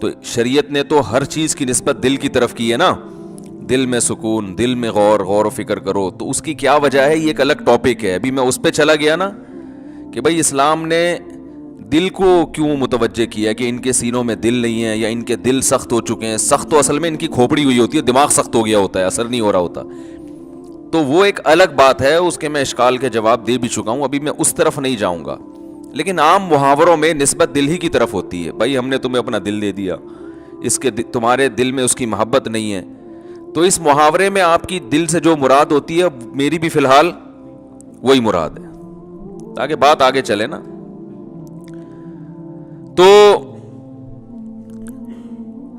تو شریعت نے تو ہر چیز کی نسبت دل کی طرف کی ہے نا. دل میں سکون, دل میں غور و فکر کرو. تو اس کی کیا وجہ ہے, یہ ایک الگ ٹاپک ہے. ابھی میں اس پہ چلا گیا نا کہ بھائی اسلام نے دل کو کیوں متوجہ کیا کہ ان کے سینوں میں دل نہیں ہے یا ان کے دل سخت ہو چکے ہیں. سخت تو اصل میں ان کی کھوپڑی ہوئی ہوتی ہے, دماغ سخت ہو گیا ہوتا ہے, اثر نہیں ہو رہا ہوتا. تو وہ ایک الگ بات ہے, اس کے میں اشکال کے جواب دے بھی چکا ہوں, ابھی میں اس طرف نہیں جاؤں گا. لیکن عام محاوروں میں نسبت دل ہی کی طرف ہوتی ہے. بھائی ہم نے تمہیں اپنا دل دے دیا, اس کے تمہارے دل میں اس کی محبت نہیں ہے. تو اس محاورے میں آپ کی دل سے جو مراد ہوتی ہے میری بھی فی الحال وہی مراد ہے, تاکہ بات آگے چلے نا. تو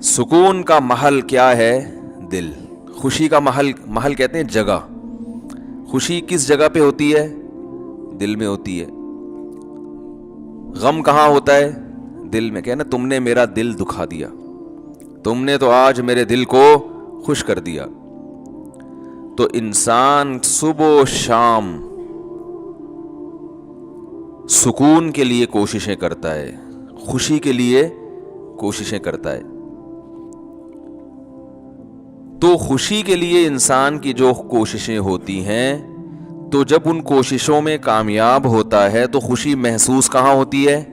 سکون کا محل کیا ہے؟ دل. خوشی کا محل کہتے ہیں جگہ. خوشی کس جگہ پہ ہوتی ہے؟ دل میں ہوتی ہے. غم کہاں ہوتا ہے؟ دل میں. کہنا تم نے میرا دل دکھا دیا, تم نے تو آج میرے دل کو خوش کر دیا. تو انسان صبح و شام سکون کے لیے کوششیں کرتا ہے, خوشی کے لیے کوششیں کرتا ہے. تو خوشی کے لیے انسان کی جو کوششیں ہوتی ہیں, تو جب ان کوششوں میں کامیاب ہوتا ہے تو خوشی محسوس کہاں ہوتی ہے؟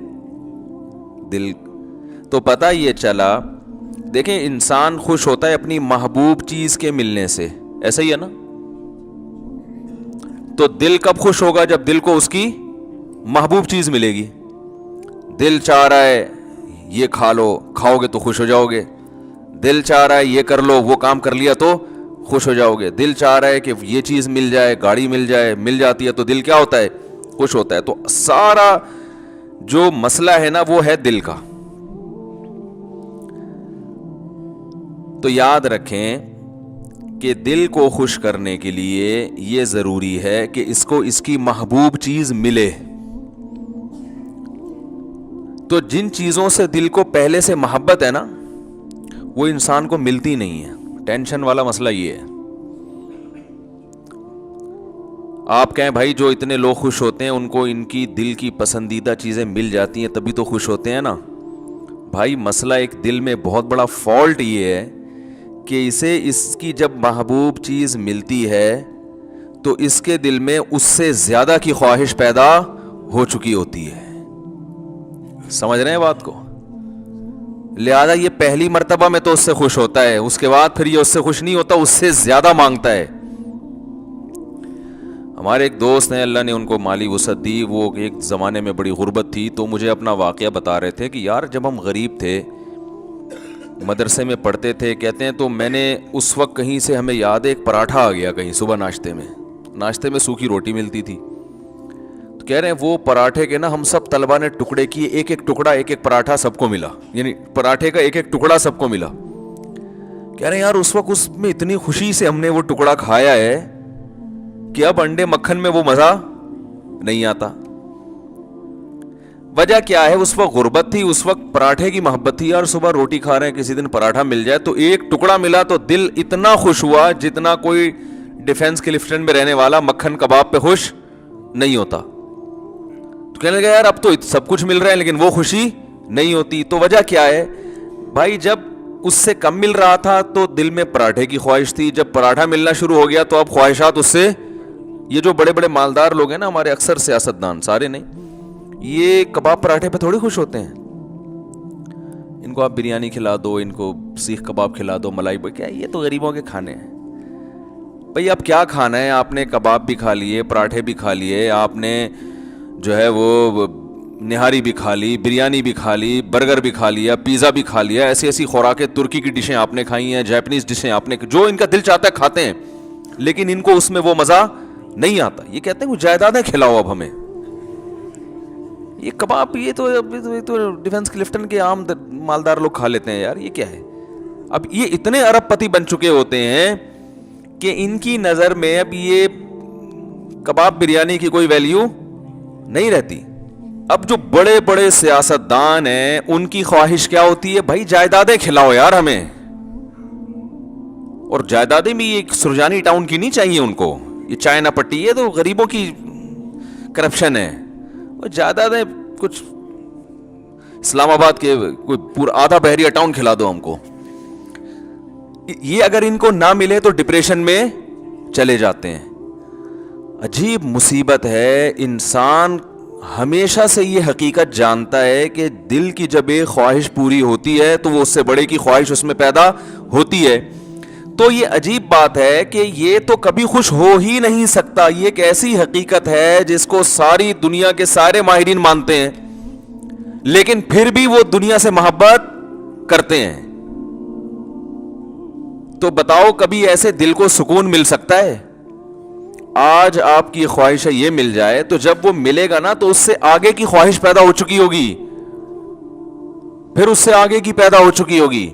دل. تو پتہ یہ چلا, دیکھیں انسان خوش ہوتا ہے اپنی محبوب چیز کے ملنے سے, ایسا ہی ہے نا. تو دل کب خوش ہوگا؟ جب دل کو اس کی محبوب چیز ملے گی. دل چاہ رہا ہے یہ کھا لو, کھاؤ گے تو خوش ہو جاؤ گے. دل چاہ رہا ہے یہ کر لو, وہ کام کر لیا تو خوش ہو جاؤ گے. دل چاہ رہا ہے کہ یہ چیز مل جائے, گاڑی مل جائے, مل جاتی ہے تو دل کیا ہوتا ہے؟ خوش ہوتا ہے. تو سارا جو مسئلہ ہے نا وہ ہے دل کا. تو یاد رکھیں کہ دل کو خوش کرنے کے لیے یہ ضروری ہے کہ اس کو اس کی محبوب چیز ملے. تو جن چیزوں سے دل کو پہلے سے محبت ہے نا وہ انسان کو ملتی نہیں ہے. ٹینشن والا مسئلہ یہ ہے. آپ کہیں بھائی جو اتنے لوگ خوش ہوتے ہیں ان کو ان کی دل کی پسندیدہ چیزیں مل جاتی ہیں تبھی تو خوش ہوتے ہیں نا. بھائی مسئلہ ایک دل میں بہت بڑا فالٹ یہ ہے کہ اسے اس کی جب محبوب چیز ملتی ہے تو اس کے دل میں اس سے زیادہ کی خواہش پیدا ہو چکی ہوتی ہے. سمجھ رہے ہیں بات کو؟ لہذا یہ پہلی مرتبہ میں تو اس سے خوش ہوتا ہے, اس کے بعد پھر یہ اس سے خوش نہیں ہوتا, اس سے زیادہ مانگتا ہے. ہمارے ایک دوست ہیں, اللہ نے ان کو مالی وسعت دی, وہ ایک زمانے میں بڑی غربت تھی, تو مجھے اپنا واقعہ بتا رہے تھے کہ یار جب ہم غریب تھے, مدرسے میں پڑھتے تھے, کہتے ہیں تو میں نے اس وقت کہیں سے ہمیں یاد ہے ایک پراٹھا آ گیا کہیں صبح ناشتے میں سوکھی روٹی ملتی تھی. تو کہہ رہے ہیں وہ پراٹھے کے نا ہم سب طلبہ نے ٹکڑے کیے, ایک ایک ٹکڑا, ایک ایک پراٹھا سب کو ملا, یعنی پراٹھے کا ایک ایک ٹکڑا سب کو ملا. کہہ رہے ہیں یار اس وقت اس میں اتنی خوشی سے ہم نے وہ ٹکڑا کھایا ہے کہ اب انڈے مکھن میں وہ مزہ نہیں آتا. وجہ کیا ہے؟ اس وقت غربت تھی, اس وقت پراٹھے کی محبت تھی. یار صبح روٹی کھا رہے ہیں, کسی دن پراٹھا مل جائے تو ایک ٹکڑا ملا تو دل اتنا خوش ہوا جتنا کوئی ڈیفنس کلفٹن میں رہنے والا مکھن کباب پہ خوش نہیں ہوتا. تو کہنے لگا یار اب تو سب کچھ مل رہا ہے لیکن وہ خوشی نہیں ہوتی. تو وجہ کیا ہے بھائی؟ جب اس سے کم مل رہا تھا تو دل میں پراٹھے کی خواہش تھی, جب پراٹھا ملنا شروع ہو گیا تو اب خواہشات اس سے. یہ جو بڑے بڑے مالدار لوگ ہیں نا ہمارے, اکثر سیاستدان, سارے نہیں, یہ کباب پراٹھے پہ تھوڑی خوش ہوتے ہیں. ان کو آپ بریانی کھلا دو, ان کو سیخ کباب کھلا دو, ملائی کیا, یہ تو غریبوں کے کھانے ہیں. بھئی اب کیا کھانا ہے؟ آپ نے کباب بھی کھا لیے, پراٹھے بھی کھا لیے, آپ نے جو ہے وہ نہاری بھی کھا لی, بریانی بھی کھا لی, برگر بھی کھا لیا, پیزا بھی کھا لیا, ایسی ایسی خوراکیں, ترکی کی ڈشیں آپ نے کھائی ہیں, جاپنیز ڈشیں آپ نے, جو ان کا دل چاہتا ہے کھاتے ہیں, لیکن ان کو اس میں وہ مزہ نہیں آتا. یہ کہتے ہیں وہ جائیدادیں کھلاؤ اب ہمیں, یہ کباب یہ تو ڈیفنس کلفٹن کے عام مالدار لوگ کھا لیتے ہیں. یار یہ کیا ہے؟ اب یہ اتنے ارب پتی بن چکے ہوتے ہیں کہ ان کی نظر میں اب یہ کباب بریانی کی کوئی ویلیو نہیں رہتی. اب جو بڑے بڑے سیاستدان ہیں ان کی خواہش کیا ہوتی ہے؟ بھائی جائیدادیں کھلاؤ یار ہمیں. اور جائیدادیں بھی ایک سرجانی ٹاؤن کی نہیں چاہیے ان کو, یہ چائنا پٹی, یہ تو غریبوں کی کرپشن ہے. اور جائیدادیں کچھ اسلام آباد کے کوئی پورا آدھا بحریہ ٹاؤن کھلا دو ہم کو. یہ اگر ان کو نہ ملے تو ڈپریشن میں چلے جاتے ہیں. عجیب مصیبت ہے. انسان ہمیشہ سے یہ حقیقت جانتا ہے کہ دل کی جب ایک خواہش پوری ہوتی ہے تو وہ اس سے بڑے کی خواہش اس میں پیدا ہوتی ہے. تو یہ عجیب بات ہے کہ یہ تو کبھی خوش ہو ہی نہیں سکتا. یہ ایک ایسی حقیقت ہے جس کو ساری دنیا کے سارے ماہرین مانتے ہیں, لیکن پھر بھی وہ دنیا سے محبت کرتے ہیں. تو بتاؤ کبھی ایسے دل کو سکون مل سکتا ہے؟ آج آپ کی خواہش ہے یہ مل جائے, تو جب وہ ملے گا نا تو اس سے آگے کی خواہش پیدا ہو چکی ہوگی, پھر اس سے آگے کی پیدا ہو چکی ہوگی.